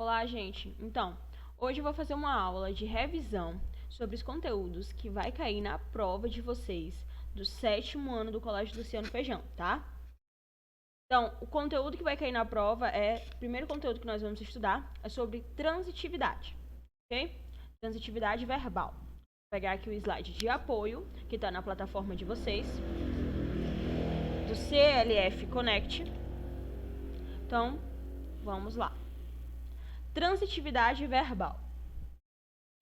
Olá, gente. Então, hoje eu vou fazer uma aula de revisão sobre os conteúdos que vai cair na prova de vocês do 7º ano do Colégio Luciano Feijão, tá? Então, o conteúdo que vai cair na prova o primeiro conteúdo que nós vamos estudar é sobre transitividade, ok? Transitividade verbal. Vou pegar aqui o slide de apoio, que está na plataforma de vocês, do CLF Connect. Então, vamos lá. Transitividade verbal.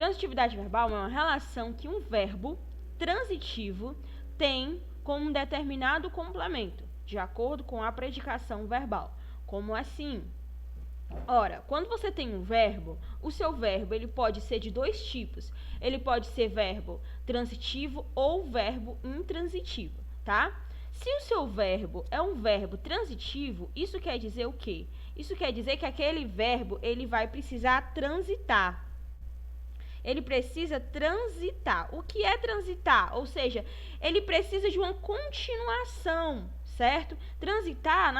Transitividade verbal é uma relação que um verbo transitivo tem com um determinado complemento, de acordo com a predicação verbal. Como assim? Ora, quando você tem um verbo, o seu verbo ele pode ser de dois tipos. Ele pode ser verbo transitivo ou verbo intransitivo, tá? Se o seu verbo é um verbo transitivo, isso quer dizer o quê? Isso quer dizer que aquele verbo ele vai precisar transitar. Ele precisa transitar. O que é transitar? Ou seja, ele precisa de uma continuação, certo? Transitar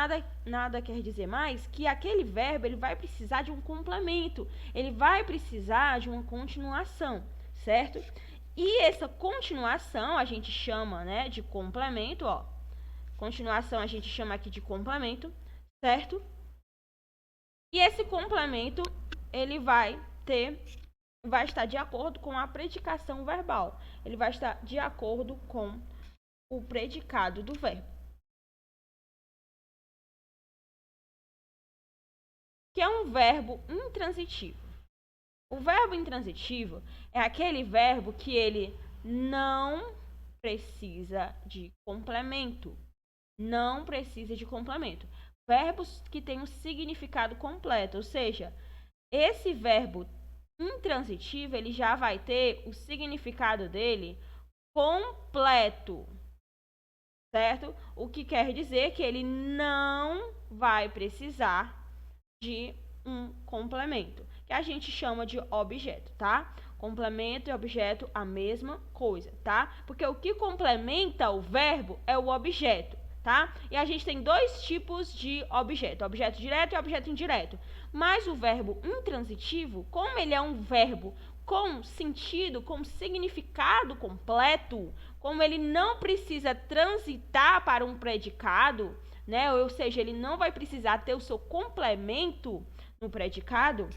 nada quer dizer mais que aquele verbo ele vai precisar de um complemento. Ele vai precisar de uma continuação, certo? E essa continuação a gente chama, né, de complemento, ó. Continuação a gente chama aqui de complemento, certo? E esse complemento, ele vai estar de acordo com a predicação verbal. Ele vai estar de acordo com o predicado do verbo. Que é um verbo intransitivo. O verbo intransitivo é aquele verbo que ele não precisa de complemento. Não precisa de complemento. Verbos que têm um significado completo, ou seja, esse verbo intransitivo, ele já vai ter o significado dele completo, certo? O que quer dizer que ele não vai precisar de um complemento, que a gente chama de objeto, tá? Complemento e objeto, a mesma coisa, tá? Porque o que complementa o verbo é o objeto, tá? E a gente tem dois tipos de objeto, objeto direto e objeto indireto. Mas o verbo intransitivo, como ele é um verbo com sentido, com significado completo, como ele não precisa transitar para um predicado, né? Ou seja, ele não vai precisar ter o seu complemento no predicado,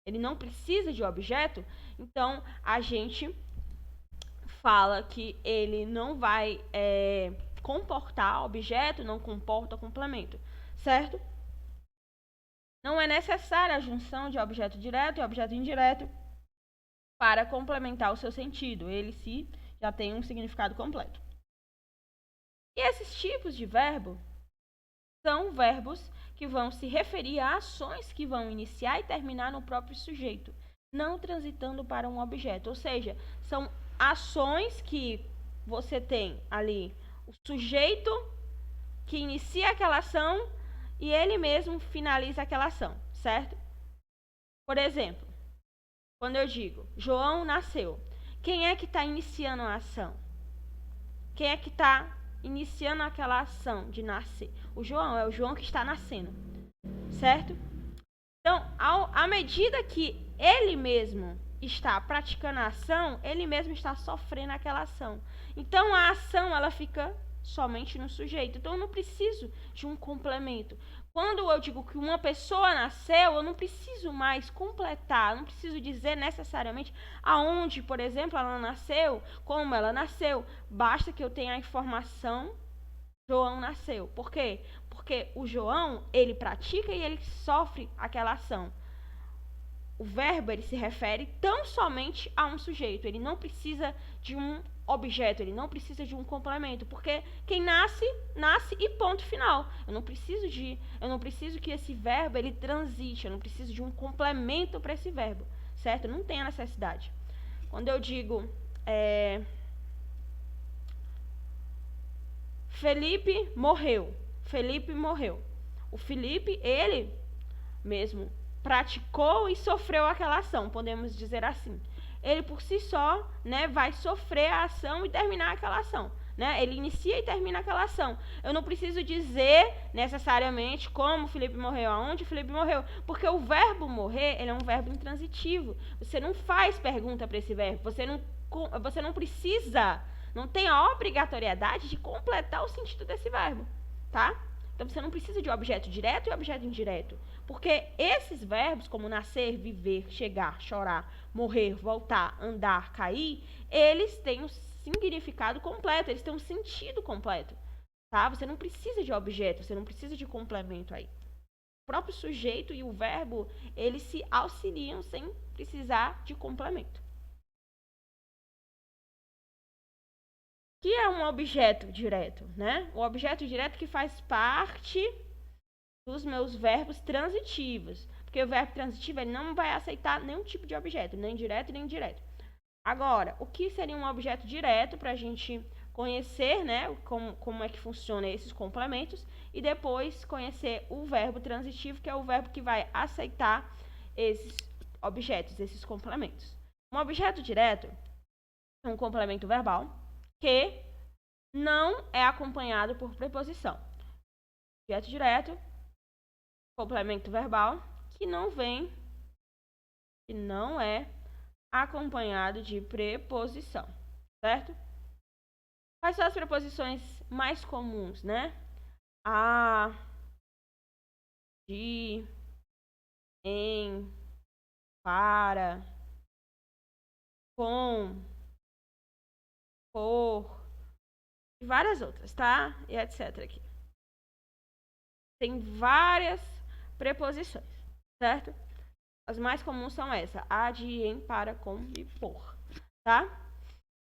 ele não precisa de objeto, então a gente fala que ele não vai comportar objeto, não comporta complemento, certo? Não é necessária a junção de objeto direto e objeto indireto para complementar o seu sentido. Ele já tem um significado completo. E esses tipos de verbo são verbos que vão se referir a ações que vão iniciar e terminar no próprio sujeito, não transitando para um objeto. Ou seja, são ações que você tem ali o sujeito que inicia aquela ação e ele mesmo finaliza aquela ação, certo? Por exemplo, quando eu digo João nasceu, quem é que está iniciando a ação? Quem é que está iniciando aquela ação de nascer? O João, é o João que está nascendo, certo? Então, à medida que ele mesmo está praticando a ação, ele mesmo está sofrendo aquela ação. Então, a ação, ela fica somente no sujeito. Então, eu não preciso de um complemento. Quando eu digo que uma pessoa nasceu, eu não preciso mais completar, não preciso dizer necessariamente aonde, por exemplo, ela nasceu, como ela nasceu. Basta que eu tenha a informação, João nasceu. Por quê? Porque o João, ele pratica e ele sofre aquela ação. O verbo, ele se refere tão somente a um sujeito, ele não precisa de um objeto, ele não precisa de um complemento, porque quem nasce, nasce e ponto final. Eu não preciso que esse verbo ele transite, eu não preciso de um complemento para esse verbo, certo? Não tem a necessidade. Quando eu digo Felipe morreu. O Felipe, ele mesmo praticou e sofreu aquela ação, podemos dizer assim. Ele por si só, né, vai sofrer a ação e terminar aquela ação, né? Ele inicia e termina aquela ação. Eu não preciso dizer necessariamente como Felipe morreu, aonde Felipe morreu, porque o verbo morrer, ele é um verbo intransitivo. Você não faz pergunta para esse verbo, você não precisa, não tem a obrigatoriedade de completar o sentido desse verbo, tá? Então você não precisa de objeto direto e objeto indireto, porque esses verbos, como nascer, viver, chegar, chorar, morrer, voltar, andar, cair, eles têm um significado completo, eles têm um sentido completo, tá? Você não precisa de objeto, você não precisa de complemento aí. O próprio sujeito e o verbo, eles se auxiliam sem precisar de complemento. O que é um objeto direto, né? O objeto direto que faz parte dos meus verbos transitivos, porque o verbo transitivo ele não vai aceitar nenhum tipo de objeto, nem direto nem indireto. Agora, o que seria um objeto direto para a gente conhecer, né, como é que funciona esses complementos e depois conhecer o verbo transitivo, que é o verbo que vai aceitar esses objetos, esses complementos. Um objeto direto é um complemento verbal que não é acompanhado por preposição. Objeto direto, complemento verbal que não é acompanhado de preposição, certo? Quais são as preposições mais comuns, né? A, de, em, para, com, por, e várias outras, tá? E etc. aqui. Tem várias preposições, certo? As mais comuns são essa: a, de, em, para, com e por, tá?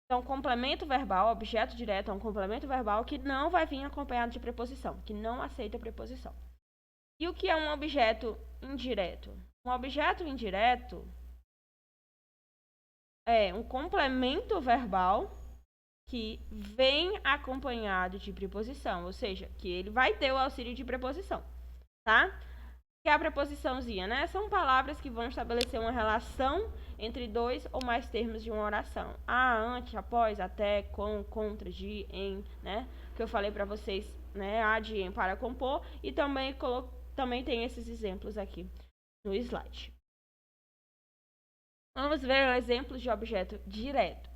Então, complemento verbal, objeto direto é um complemento verbal que não vai vir acompanhado de preposição, que não aceita preposição. E o que é um objeto indireto? Um objeto indireto é um complemento verbal que vem acompanhado de preposição, ou seja, que ele vai ter o auxílio de preposição, tá? Que é a preposiçãozinha, né? São palavras que vão estabelecer uma relação entre dois ou mais termos de uma oração. A, ante, após, até, com, contra, de, em, né? Que eu falei para vocês, né? A, de, em, para, compor. E também tem esses exemplos aqui no slide. Vamos ver exemplos de objeto direto.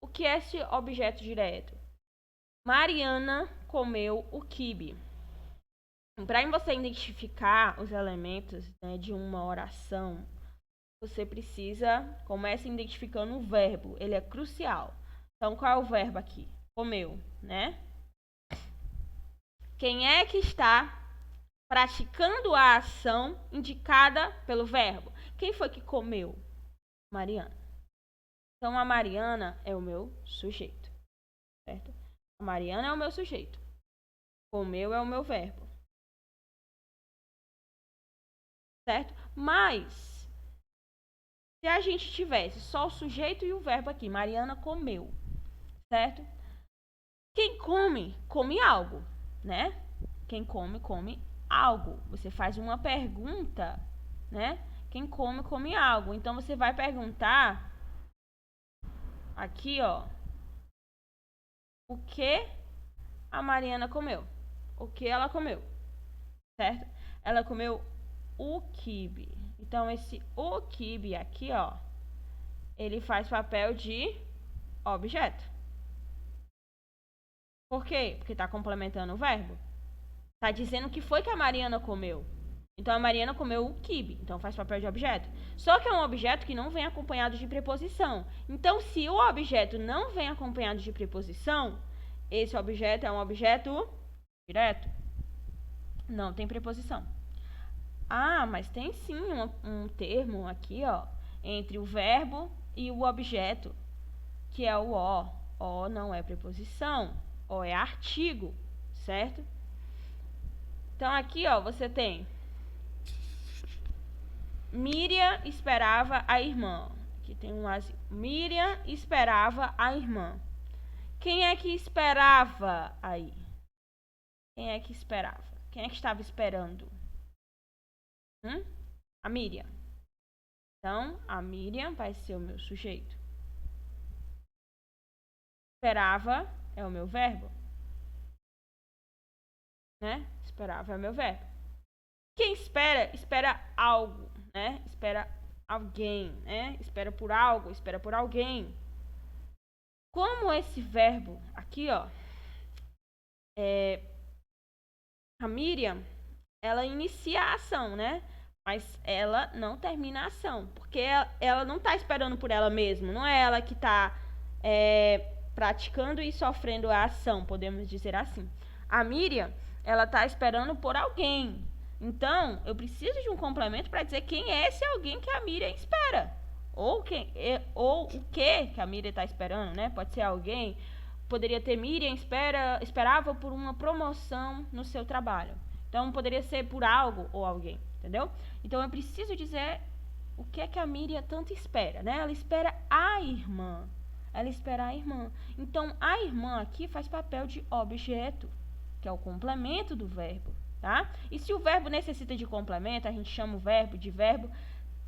O que é esse objeto direto? Mariana comeu o quibe. Para você identificar os elementos, né, de uma oração, você precisa, começa identificando o verbo. Ele é crucial. Então, qual é o verbo aqui? Comeu, né? Quem é que está praticando a ação indicada pelo verbo? Quem foi que comeu? Mariana. Então, a Mariana é o meu sujeito, certo? A Mariana é o meu sujeito. Comeu é o meu verbo. Certo? Mas, se a gente tivesse só o sujeito e o verbo aqui, Mariana comeu, certo? Quem come, come algo, né? Quem come, come algo. Você faz uma pergunta, né? Quem come, come algo. Então, você vai perguntar aqui, ó, o que a Mariana comeu? O que ela comeu, certo? Ela comeu o quibe. Então, esse o quibe aqui, ó, ele faz papel de objeto. Por quê? Porque está complementando o verbo. Está dizendo que foi que a Mariana comeu. Então, a Mariana comeu o quibe. Então, faz papel de objeto. Só que é um objeto que não vem acompanhado de preposição. Então, se o objeto não vem acompanhado de preposição, esse objeto é um objeto direto. Não tem preposição. Ah, mas tem sim um termo aqui, ó, entre o verbo e o objeto, que é o o. O não é preposição, o é artigo, certo? Então, aqui, ó, você tem Miriam esperava a irmã. Aqui tem um assim. Miriam esperava a irmã. Quem é que esperava aí? Quem é que esperava? Quem é que estava esperando? A Miriam. Então, a Miriam vai ser o meu sujeito. Esperava é o meu verbo, né? Esperava é o meu verbo. Quem espera, espera algo, né? Espera alguém, né? Espera por algo, espera por alguém. Como esse verbo aqui, ó, a Miriam, ela inicia a ação, né? Mas ela não termina a ação, porque ela não está esperando por ela mesma, não é ela que está praticando e sofrendo a ação, podemos dizer assim. A Miriam, ela está esperando por alguém. Então, eu preciso de um complemento para dizer quem é esse alguém que a Miriam espera. Ou o que a Miriam está esperando, né? Pode ser alguém. Poderia ter Miriam esperava por uma promoção no seu trabalho. Então, poderia ser por algo ou alguém, entendeu? Então, eu preciso dizer o que é que a Miriam tanto espera, né? Ela espera a irmã. Ela espera a irmã. Então, a irmã aqui faz papel de objeto, que é o complemento do verbo, tá? E se o verbo necessita de complemento, a gente chama o verbo de verbo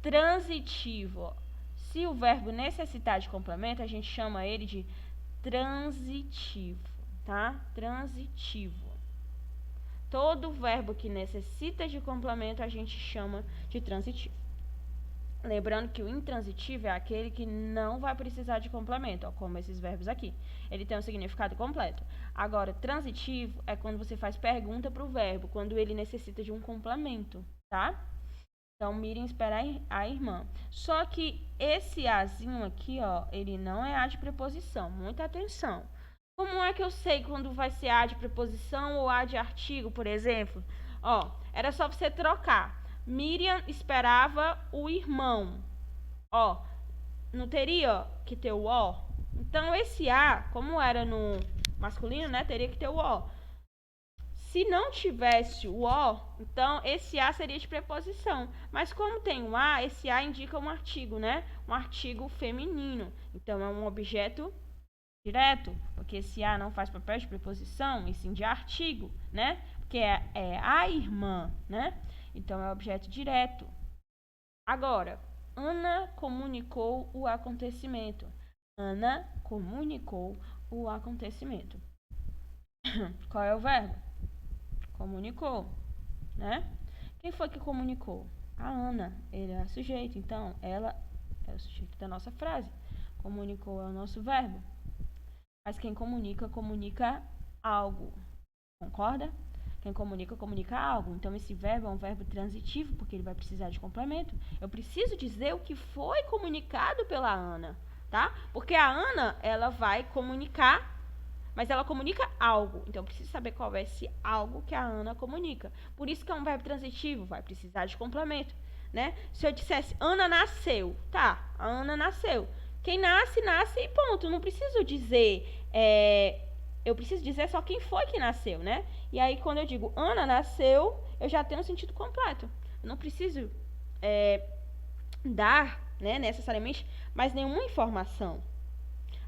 transitivo. Se o verbo necessitar de complemento, a gente chama ele de transitivo, tá? Transitivo. Todo verbo que necessita de complemento a gente chama de transitivo. Lembrando que o intransitivo é aquele que não vai precisar de complemento, ó, como esses verbos aqui. Ele tem um significado completo. Agora, transitivo é quando você faz pergunta para o verbo, quando ele necessita de um complemento, tá? Então, Miriam espera a irmã. Só que esse azinho aqui, ó, ele não é a de preposição. Muita atenção. Como é que eu sei quando vai ser a de preposição ou a de artigo, por exemplo? Ó, era só você trocar. Miriam esperava o irmão. Ó, não teria que ter o ó? Então, esse a, como era no masculino, né, teria que ter o ó. Se não tivesse o ó, então esse a seria de preposição. Mas como tem o a, esse a indica um artigo, né? Um artigo feminino. Então, é um objeto direto, porque esse a não faz papel de preposição, e sim de artigo, né? Porque é a irmã, né? Então, é objeto direto. Agora, Ana comunicou o acontecimento. Ana comunicou o acontecimento. Qual é o verbo? Comunicou, né? Quem foi que comunicou? A Ana. Ele é o sujeito, então ela é o sujeito da nossa frase. Comunicou é o nosso verbo. Mas quem comunica, comunica algo. Concorda? Quem comunica, comunica algo. Então, esse verbo é um verbo transitivo, porque ele vai precisar de complemento. Eu preciso dizer o que foi comunicado pela Ana, tá? Porque a Ana, ela vai comunicar, mas ela comunica algo. Então, eu preciso saber qual é esse algo que a Ana comunica. Por isso que é um verbo transitivo, vai precisar de complemento, né? Se eu dissesse, Ana nasceu, tá, a Ana nasceu. Quem nasce, nasce e ponto. Não preciso dizer... eu preciso dizer só quem foi que nasceu, né? E aí, quando eu digo Ana nasceu, eu já tenho um sentido completo. Eu não preciso dar, né, necessariamente, mais nenhuma informação.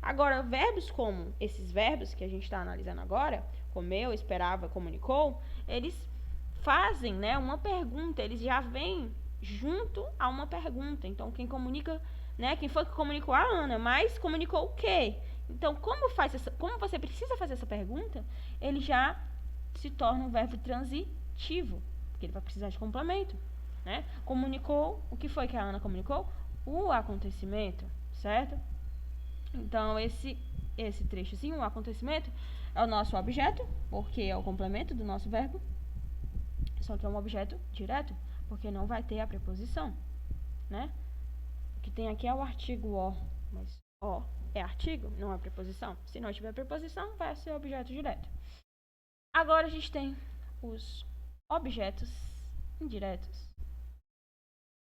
Agora, verbos como esses verbos que a gente está analisando agora, comeu, esperava, comunicou, eles fazem, né, uma pergunta, eles já vêm junto a uma pergunta. Então, quem comunica, né, quem foi que comunicou? A Ana, mas comunicou o quê? Então, como você precisa fazer essa pergunta, ele já se torna um verbo transitivo, porque ele vai precisar de complemento, né? Comunicou, o que foi que a Ana comunicou? O acontecimento, certo? Então, esse trechozinho, o acontecimento, é o nosso objeto, porque é o complemento do nosso verbo, só que é um objeto direto, porque não vai ter a preposição, né? O que tem aqui é o artigo o, mas o é artigo, não é preposição. Se não tiver preposição, vai ser objeto direto. Agora a gente tem os objetos indiretos,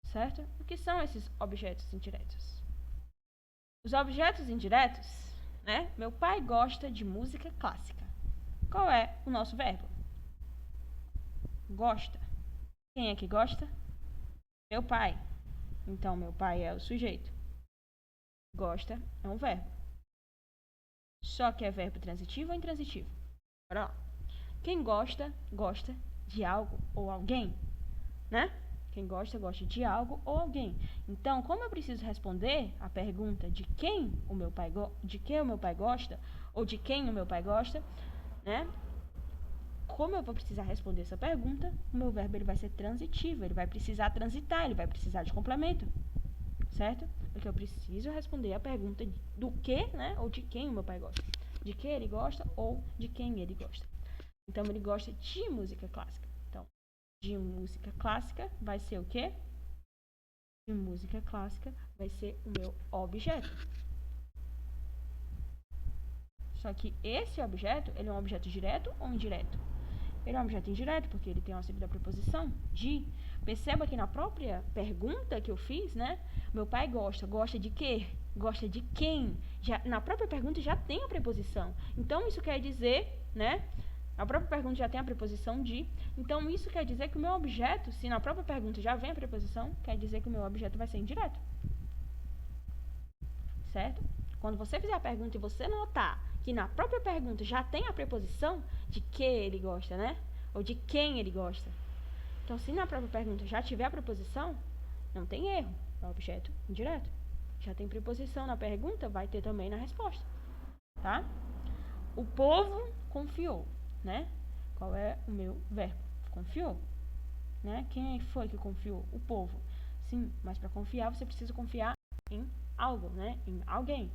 certo? O que são esses objetos indiretos? Os objetos indiretos, né? Meu pai gosta de música clássica. Qual é o nosso verbo? Gosta. Quem é que gosta? Meu pai. Então, meu pai é o sujeito. Gosta é um verbo. Só que é verbo transitivo ou intransitivo? Bora lá. Quem gosta, gosta de algo ou alguém, né? Quem gosta, gosta de algo ou alguém. Então, como eu preciso responder a pergunta de quem o meu pai gosta ou de quem o meu pai gosta, né? Como eu vou precisar responder essa pergunta, o meu verbo ele vai ser transitivo, ele vai precisar transitar, ele vai precisar de complemento, certo? Porque eu preciso responder a pergunta do que, né? Ou de quem o meu pai gosta. De que ele gosta ou de quem ele gosta. Então, ele gosta de música clássica. Então, de música clássica vai ser o quê? De música clássica vai ser o meu objeto. Só que esse objeto, ele é um objeto direto ou indireto? Ele é um objeto indireto, porque ele tem o auxílio da preposição de. Perceba que na própria pergunta que eu fiz, né? Meu pai gosta. Gosta de quê? Gosta de quem? Na própria pergunta já tem a preposição. Então, isso quer dizer, né? A própria pergunta já tem a preposição de. Então, isso quer dizer que o meu objeto, se na própria pergunta já vem a preposição, quer dizer que o meu objeto vai ser indireto. Certo? Quando você fizer a pergunta e você notar que na própria pergunta já tem a preposição de que ele gosta, né? Ou de quem ele gosta. Então, se na própria pergunta já tiver a preposição, não tem erro. É o objeto indireto. Já tem preposição na pergunta, vai ter também na resposta. Tá? O povo confiou, né? Qual é o meu verbo? Confiou. Né? Quem foi que confiou? O povo. Sim, mas para confiar, você precisa confiar em algo, né? Em alguém.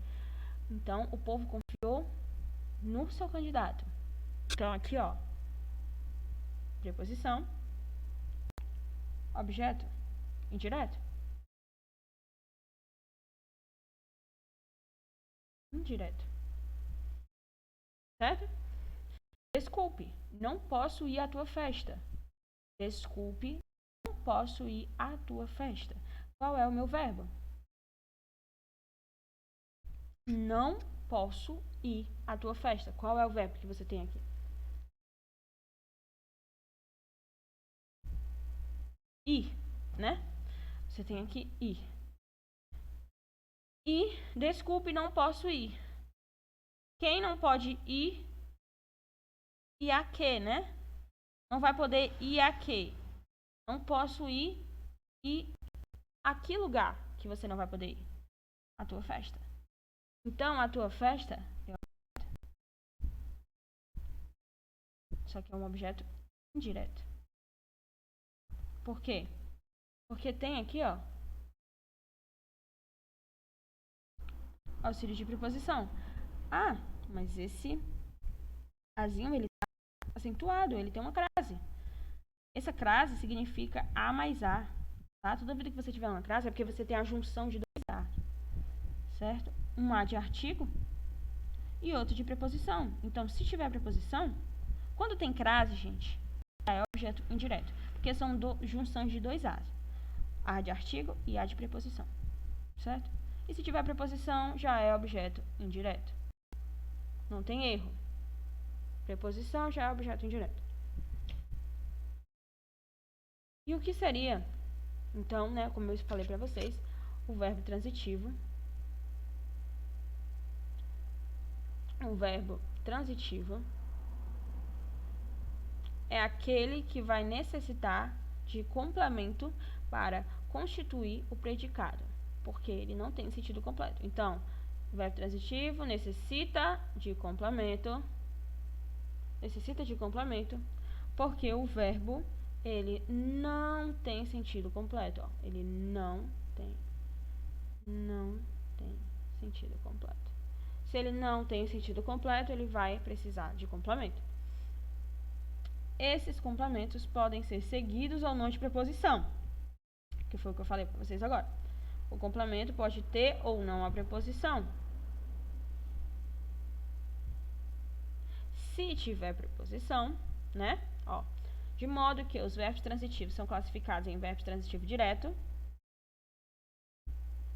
Então, o povo confiou no seu candidato. Então, aqui, ó. Preposição. Objeto. Indireto. Indireto. Certo? Desculpe, não posso ir à tua festa. Desculpe, não posso ir à tua festa. Qual é o meu verbo? Não posso ir à tua festa. Qual é o verbo que você tem aqui? Ir, né? Você tem aqui ir. E, desculpe, não posso ir. Quem não pode ir e a que, né? Não vai poder ir a que? Não posso ir e a que lugar que você não vai poder ir? A tua festa. Então, a tua festa é um objeto. Só que é um objeto indireto. Por quê? Porque tem aqui, ó, auxílio de preposição. Ah, mas esse azinho, ele tá acentuado, ele tem uma crase. Essa crase significa A mais A, tá? Toda vida que você tiver uma crase é porque você tem a junção de dois A, certo? Um A de artigo e outro de preposição. Então, se tiver preposição, quando tem crase, gente, é objeto indireto, porque são junções de dois A's. A de artigo e A de preposição, certo? E se tiver preposição, já é objeto indireto. Não tem erro. Preposição já é objeto indireto. E o que seria, então, né, como eu falei para vocês, o verbo transitivo. O verbo transitivo é aquele que vai necessitar de complemento para constituir o predicado, porque ele não tem sentido completo. Então, o verbo transitivo necessita de complemento, porque o verbo ele não tem sentido completo. Ó. Ele não tem sentido completo. Se ele não tem sentido completo, ele vai precisar de complemento. Esses complementos podem ser seguidos ou não de preposição, que foi o que eu falei para vocês agora. O complemento pode ter ou não a preposição. Se tiver preposição, né? Ó, de modo que os verbos transitivos são classificados em verbo transitivo direto,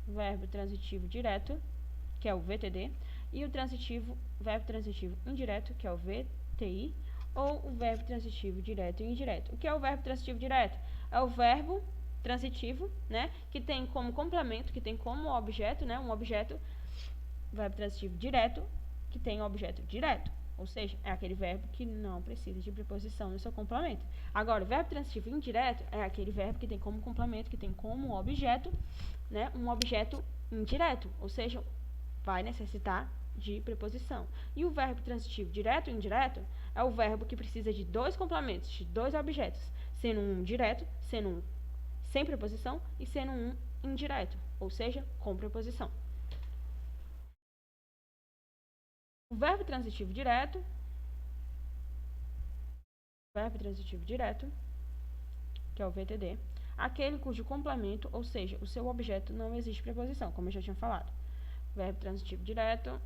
verbo transitivo direto, que é o VTD, e o verbo transitivo indireto, que é o VTI, ou o verbo transitivo direto e indireto. O que é o verbo transitivo direto? É o verbo transitivo, né, que tem como complemento, que tem como objeto, né, um objeto, verbo transitivo direto, que tem objeto direto. ou seja, é aquele verbo que não precisa de preposição no seu complemento. Agora, o verbo transitivo indireto é aquele verbo que tem como complemento, que tem como objeto, né, um objeto indireto, ou seja, vai necessitar de preposição. E o verbo transitivo direto e indireto é o verbo que precisa de dois complementos, de dois objetos, sendo um direto, sendo um sem preposição e sendo um indireto, ou seja, com preposição. O verbo transitivo direto, que é o VTD, aquele cujo complemento, ou seja, o seu objeto não exige preposição, como eu já tinha falado. Verbo transitivo direto,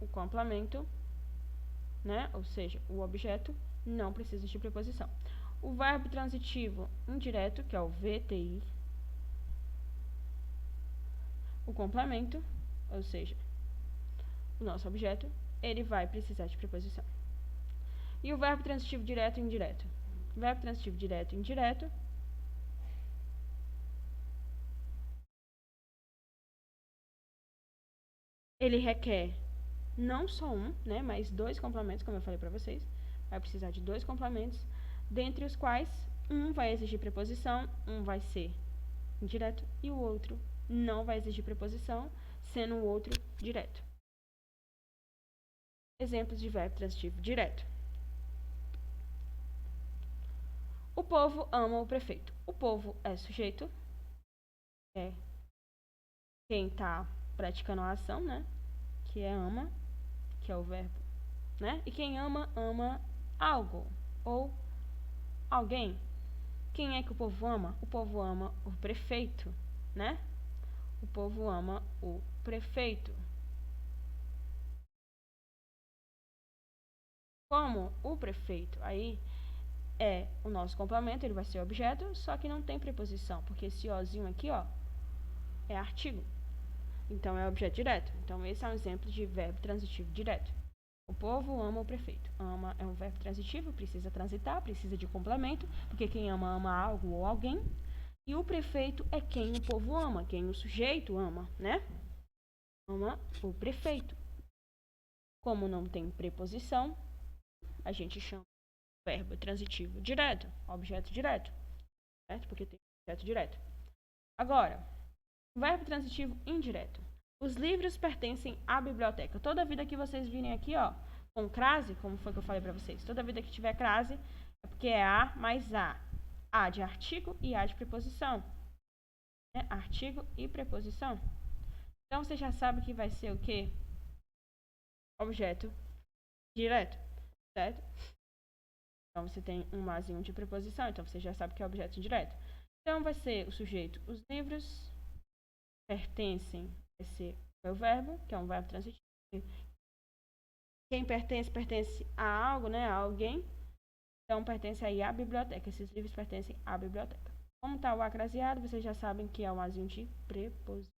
o complemento, né, ou seja, o objeto não precisa de preposição. O verbo transitivo indireto, que é o VTI, o complemento, ou seja, o nosso objeto, ele vai precisar de preposição. E o verbo transitivo direto e indireto. O verbo transitivo direto e indireto ele requer não só um, né, mas dois complementos, como eu falei para vocês. Vai precisar de dois complementos, dentre os quais um vai exigir preposição, um vai ser indireto e o outro não vai exigir preposição, sendo o outro direto. Exemplos de verbo transitivo direto. O povo ama o prefeito. O povo é sujeito, é quem está praticando a ação, né? Que é ama, que é o verbo, né? E quem ama, ama algo ou alguém. Quem é que o povo ama? O povo ama o prefeito, né? O povo ama o prefeito. Como o prefeito aí é o nosso complemento, ele vai ser objeto, só que não tem preposição, porque esse ozinho aqui, ó, é artigo. Então, é objeto direto. Então, esse é um exemplo de verbo transitivo direto. O povo ama o prefeito. Ama é um verbo transitivo, precisa transitar, precisa de complemento, porque quem ama, ama algo ou alguém. E o prefeito é quem o povo ama, quem o sujeito ama, né? Ama o prefeito. Como não tem preposição, a gente chama de verbo transitivo direto, objeto direto, certo? Porque tem objeto direto. Agora, verbo transitivo indireto. Os livros pertencem à biblioteca. Toda vida que vocês virem aqui, ó, com crase, como foi que eu falei para vocês, toda vida que tiver crase, é porque é A mais A. A de artigo e A de preposição. Né? Artigo e preposição. Então, você já sabe que vai ser o quê? Objeto direto, certo? Então, você tem um mais e um de preposição, então você já sabe que é objeto indireto. Então, vai ser o sujeito. Os livros pertencem, vai ser o verbo, que é um verbo transitivo. Quem pertence, pertence a algo, né? A alguém. Então, pertence aí à biblioteca. Esses livros pertencem à biblioteca. Como está o acraseado, vocês já sabem que é um azinho de preposição.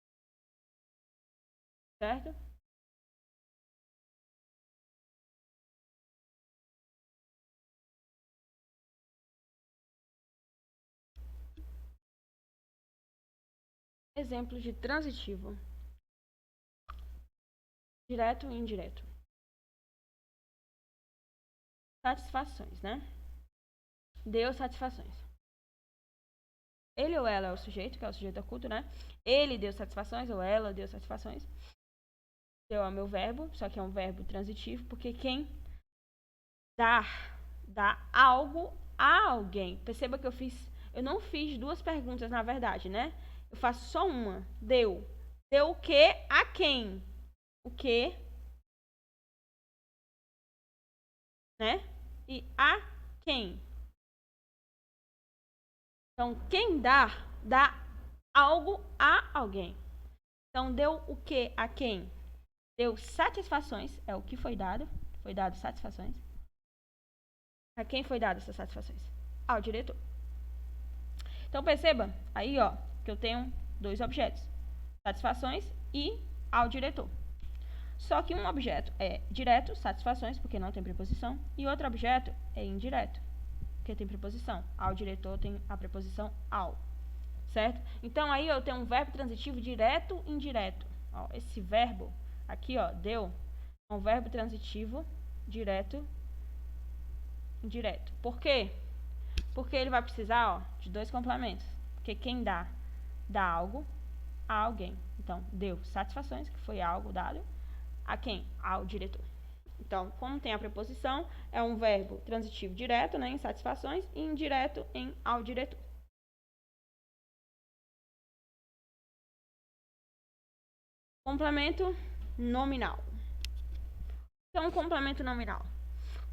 Certo? Exemplo de transitivo. Direto e indireto. Satisfações, né? Deu satisfações. Ele ou ela é o sujeito, que é o sujeito oculto, né? Ele deu satisfações ou ela deu satisfações. Deu é o meu verbo, só que é um verbo transitivo, porque quem dá algo a alguém. Perceba que eu não fiz duas perguntas, na verdade, né? Eu faço só uma. Deu. Deu o que a quem? O que, né? E a quem? Então, quem dá algo a alguém. Então, deu o que a quem? Deu satisfações, é o que foi dado satisfações. A quem foi dado essas satisfações? Ao diretor. Então, perceba aí, ó, que eu tenho dois objetos. Satisfações e ao diretor. Só que um objeto é direto, satisfações, porque não tem preposição, e outro objeto é indireto, porque tem preposição. Ao diretor tem a preposição ao, certo? Então, aí eu tenho um verbo transitivo direto e indireto. Ó, esse verbo aqui, ó, deu, é um verbo transitivo direto, indireto. Por quê? Porque ele vai precisar, ó, de dois complementos. Porque quem dá algo a alguém. Então, deu satisfações, que foi algo dado a quem? Ao diretor. Então, como tem a preposição, é um verbo transitivo direto, né, em satisfações, e indireto em ao diretor. Complemento nominal. Então, complemento nominal.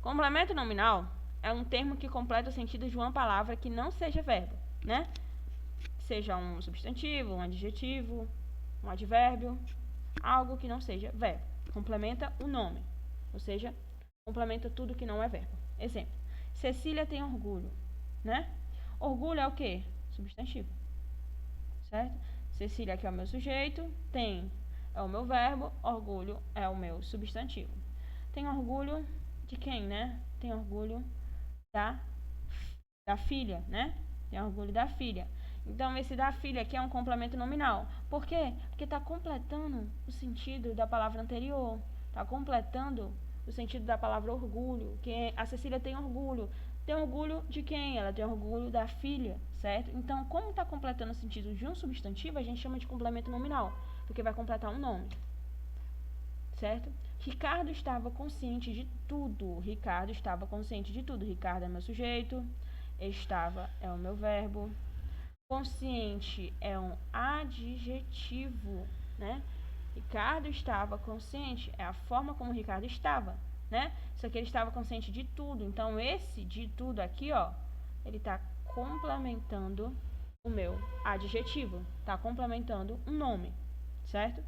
Complemento nominal é um termo que completa o sentido de uma palavra que não seja verbo, né? Seja um substantivo, um adjetivo, um advérbio, algo que não seja verbo. Complementa o nome, ou seja, complementa tudo que não é verbo. Exemplo: Cecília tem orgulho, né? Orgulho é o quê? Substantivo, certo? Cecília aqui é o meu sujeito, tem é o meu verbo, orgulho é o meu substantivo. Tem orgulho de quem, né? Tem orgulho da filha, né? Tem orgulho da filha. Então, esse da filha aqui é um complemento nominal. Por quê? Porque está completando o sentido da palavra anterior. Está completando o sentido da palavra orgulho. Que a Cecília tem orgulho. Tem orgulho de quem? Ela tem orgulho da filha, certo? Então, como está completando o sentido de um substantivo, a gente chama de complemento nominal, porque vai completar um nome, certo? Ricardo estava consciente de tudo. Ricardo estava consciente de tudo. Ricardo é meu sujeito. Estava é o meu verbo. Consciente é um adjetivo, né? Ricardo estava consciente é a forma como Ricardo estava, né? Só que ele estava consciente de tudo. Então, esse de tudo aqui, ó, ele está complementando o meu adjetivo. Está complementando um nome, certo?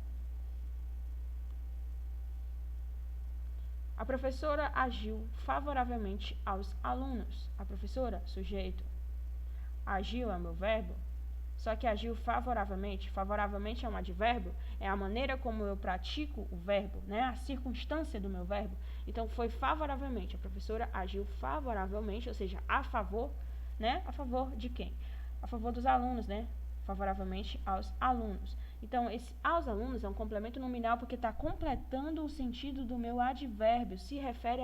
A professora agiu favoravelmente aos alunos. A professora, sujeito. Agiu é meu verbo. Só que agiu favoravelmente. Favoravelmente é um advérbio. É a maneira como eu pratico o verbo, né? A circunstância do meu verbo. Então, foi favoravelmente. A professora agiu favoravelmente, ou seja, a favor, né? A favor de quem? A favor dos alunos, né? Favoravelmente aos alunos. Então, esse aos alunos é um complemento nominal porque está completando o sentido do meu advérbio. Se refere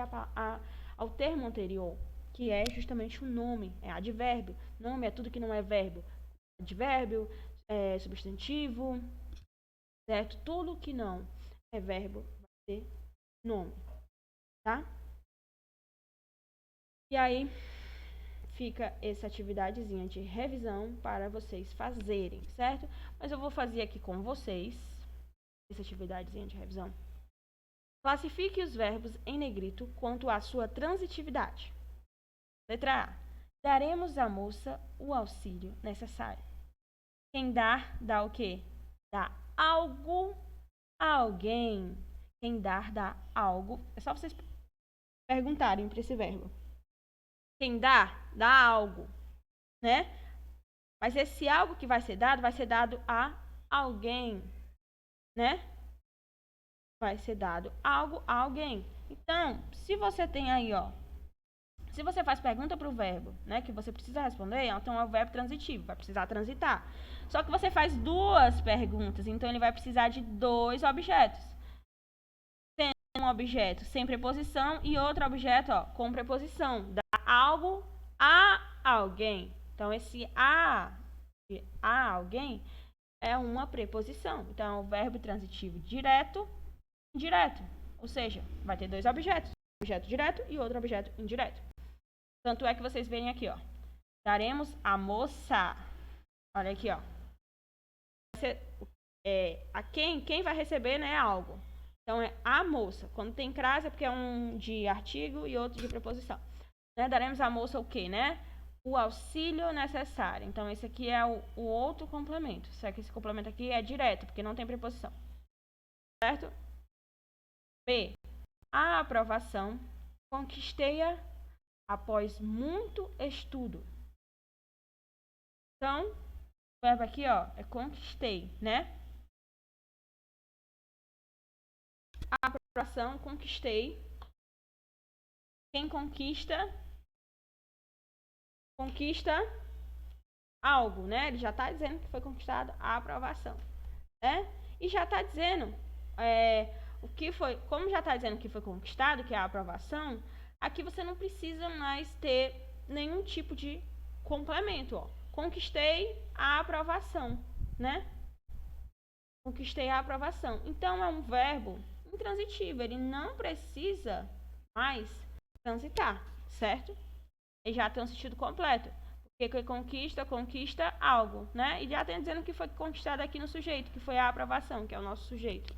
ao termo anterior, que é justamente o nome. É advérbio. Nome é tudo que não é verbo. Advérbio, substantivo, certo? Tudo que não é verbo vai ser nome, tá? E aí fica essa atividadezinha de revisão para vocês fazerem, certo? Mas eu vou fazer aqui com vocês essa atividadezinha de revisão. Classifique os verbos em negrito quanto à sua transitividade. Letra A. Daremos à moça o auxílio necessário. Quem dá o quê? Dá algo a alguém. Quem dá algo. É só vocês perguntarem para esse verbo. Quem dá algo, né? Mas esse algo que vai ser dado a alguém, né? Vai ser dado algo a alguém. Então, se você tem aí, ó, se você faz pergunta para o verbo, né, que você precisa responder, então é o verbo transitivo, vai precisar transitar. Só que você faz duas perguntas, então ele vai precisar de dois objetos. Tem um objeto sem preposição e outro objeto, ó, com preposição. Dá algo a alguém. Então, esse a alguém é uma preposição. Então, é o verbo transitivo direto, indireto. Ou seja, vai ter dois objetos. Um objeto direto e outro objeto indireto. Tanto é que vocês veem aqui, ó. Daremos a moça. Olha aqui, ó. A quem vai receber, né, algo. Então, é a moça. Quando tem crase é porque é um de artigo e outro de preposição. Né? Daremos à moça o quê, né? O auxílio necessário. Então, esse aqui é o outro complemento. Só que esse complemento aqui é direto, porque não tem preposição. Certo? B. A aprovação conquistei-a após muito estudo. Então, o verbo aqui, ó, é conquistei, né? A aprovação, conquistei. Quem conquista algo, né? Ele já está dizendo que foi conquistado a aprovação, né? E já está dizendo O que foi, como já está dizendo que foi conquistado, que é a aprovação, aqui você não precisa mais ter nenhum tipo de complemento, ó. Conquistei a aprovação, né? Conquistei a aprovação. Então, é um verbo intransitivo, ele não precisa mais transitar, certo? Ele já tem um sentido completo. Porque conquista algo, né? E já tem dizendo que foi conquistado aqui no sujeito, que foi a aprovação, que é o nosso sujeito.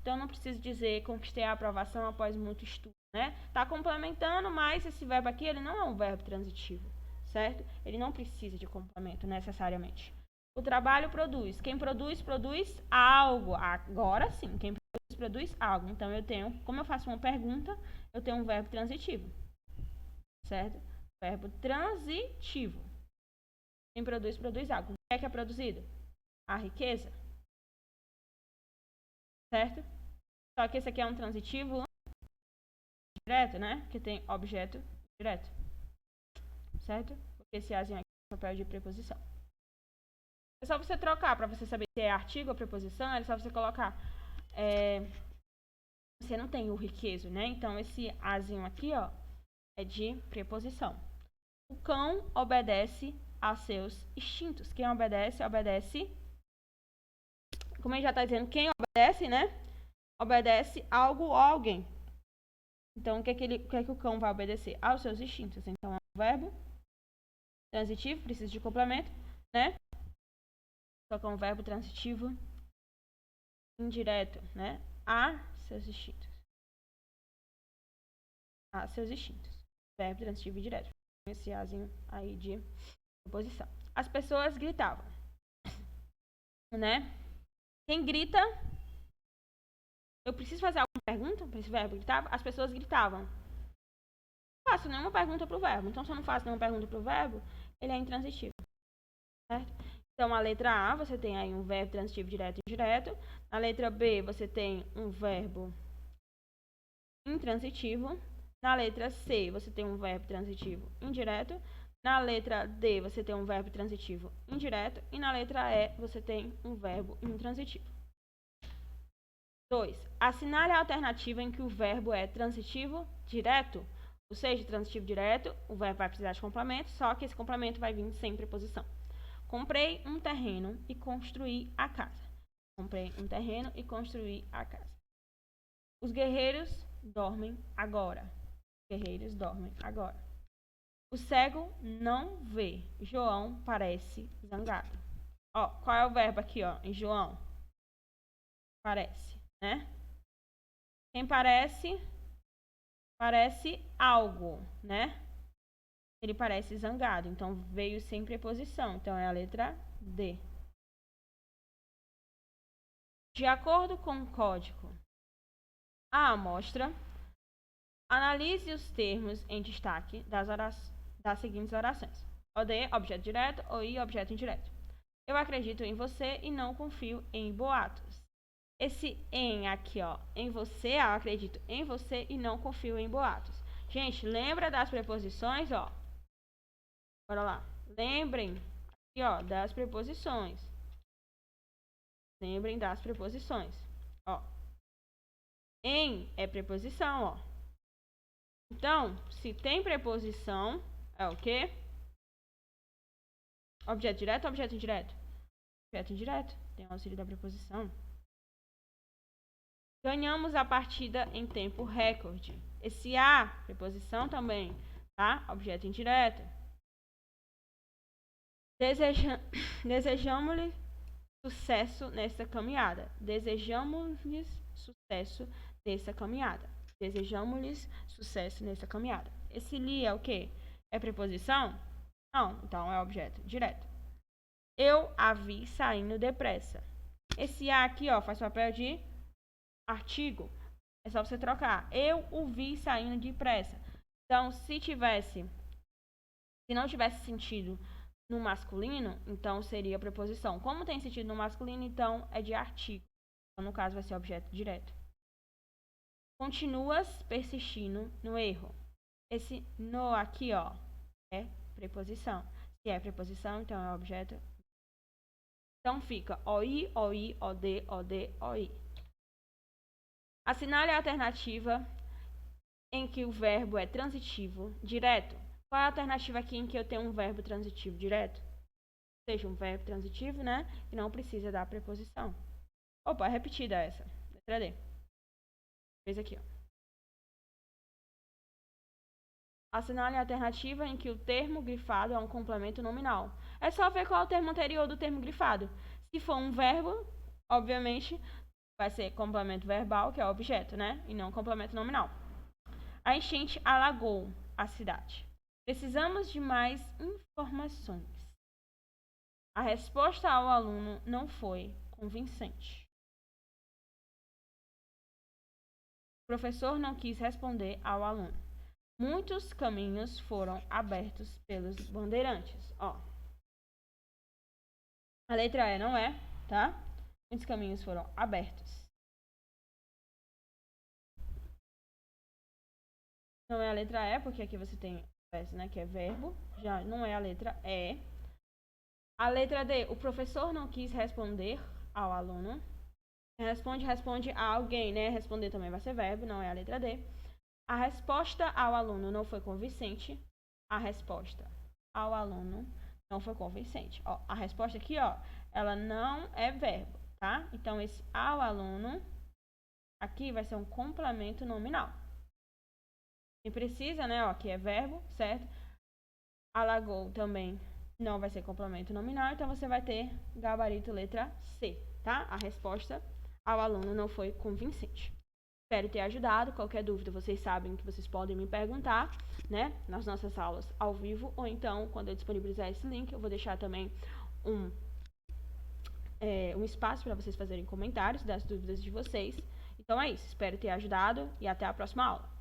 Então, não preciso dizer conquistei a aprovação após muito estudo, né? Tá complementando, mas esse verbo aqui, ele não é um verbo transitivo, certo? Ele não precisa de complemento necessariamente. O trabalho produz. Quem produz, produz algo. Agora sim, quem produz, produz algo. Então, eu tenho, como eu faço uma pergunta, eu tenho um verbo transitivo, certo? Verbo transitivo. Quem produz, produz algo. O que é produzido? A riqueza. Certo? Só que esse aqui é um transitivo direto, né? Que tem objeto direto. Certo? Porque esse azinho aqui é papel de preposição. É só você trocar para você saber se é artigo ou preposição. É só você colocar. Você não tem o riquezo, né? Então, esse azinho aqui, ó, é de preposição. O cão obedece aos seus instintos. Quem obedece, obedece. Como ele já está dizendo, quem obedece, né? Obedece algo ou alguém. Então, o que é que o cão vai obedecer? Aos seus instintos. Então, é um verbo transitivo, precisa de complemento, né? Só que é um verbo transitivo indireto, né? A seus instintos. A seus instintos. Verbo transitivo indireto. Esse azinho aí de preposição. As pessoas gritavam, né? Quem grita... Eu preciso fazer alguma pergunta para esse verbo gritar? As pessoas gritavam. Não faço nenhuma pergunta para o verbo. Então, se eu não faço nenhuma pergunta para o verbo, ele é intransitivo. Certo? Então, a letra A, você tem aí um verbo transitivo direto e indireto. Na letra B, você tem um verbo intransitivo. Na letra C, você tem um verbo transitivo indireto. Na letra D, você tem um verbo transitivo indireto. E na letra E, você tem um verbo intransitivo. 2. Assinale a alternativa em que o verbo é transitivo direto. Ou seja, transitivo direto, o verbo vai precisar de complemento, só que esse complemento vai vir sem preposição. Comprei um terreno e construí a casa. Comprei um terreno e construí a casa. Os guerreiros dormem agora. Os guerreiros dormem agora. O cego não vê. João parece zangado. Ó, qual é o verbo aqui, ó, em João? Parece, né? Quem parece algo, né? Ele parece zangado, então veio sem preposição, então é a letra D. De acordo com o código A amostra, analise os termos em destaque das seguintes orações. OD, objeto direto, OI, objeto indireto. Eu acredito em você e não confio em boatos. Esse em aqui, ó, em você, eu acredito em você e não confio em boatos. Gente, lembra das preposições, ó. Bora lá. Lembrem aqui, ó, das preposições. Lembrem das preposições. Ó. Em é preposição, ó. Então, se tem preposição, é o quê? Objeto direto ou objeto indireto? Objeto indireto. Tem o auxílio da preposição. Ganhamos a partida em tempo recorde. Esse a, preposição também, tá? Objeto indireto. Desejamos-lhe sucesso nessa caminhada. Desejamos-lhes sucesso nessa caminhada. Desejamos-lhes sucesso nessa caminhada. Esse li é o quê? É preposição? Não, então é objeto direto. Eu a vi saindo depressa. Esse a aqui, ó, faz papel de artigo. É só você trocar. Eu o vi saindo depressa. Então, se não tivesse sentido no masculino, então seria preposição. Como tem sentido no masculino, então é de artigo. Então, no caso, vai ser objeto direto. Continuas persistindo no erro. Esse no aqui, ó, é preposição. Se é preposição, então é objeto. Então fica OI, OI, OD, OD, OI. Assinale a alternativa em que o verbo é transitivo direto. Qual é a alternativa aqui em que eu tenho um verbo transitivo direto? Seja um verbo transitivo, né? E não precisa da preposição. Opa, é repetida essa. Letra D. Fez aqui, ó. Assinale a alternativa em que o termo grifado é um complemento nominal. É só ver qual é o termo anterior do termo grifado. Se for um verbo, obviamente, vai ser complemento verbal, que é o objeto, né? E não complemento nominal. A enchente alagou a cidade. Precisamos de mais informações. A resposta ao aluno não foi convincente. O professor não quis responder ao aluno. Muitos caminhos foram abertos pelos bandeirantes. Ó. A letra E não é, tá? Muitos caminhos foram abertos. Não é a letra E, porque aqui você tem essa, né, que é verbo. Já não é a letra E. A letra D, o professor não quis responder ao aluno. Responde a alguém, né? Responder também vai ser verbo, não é a letra D. A resposta ao aluno não foi convincente. A resposta ao aluno não foi convincente. Ó, a resposta aqui, ó, ela não é verbo, tá? Então, esse ao aluno aqui vai ser um complemento nominal. E precisa, né? Ó, aqui é verbo, certo? Alagou também não vai ser complemento nominal, então você vai ter gabarito letra C, tá? A resposta ao aluno não foi convincente. Espero ter ajudado. Qualquer dúvida, vocês sabem que vocês podem me perguntar, né? Nas nossas aulas ao vivo, ou então, quando eu disponibilizar esse link, eu vou deixar também um espaço para vocês fazerem comentários das dúvidas de vocês. Então é isso. Espero ter ajudado e até a próxima aula.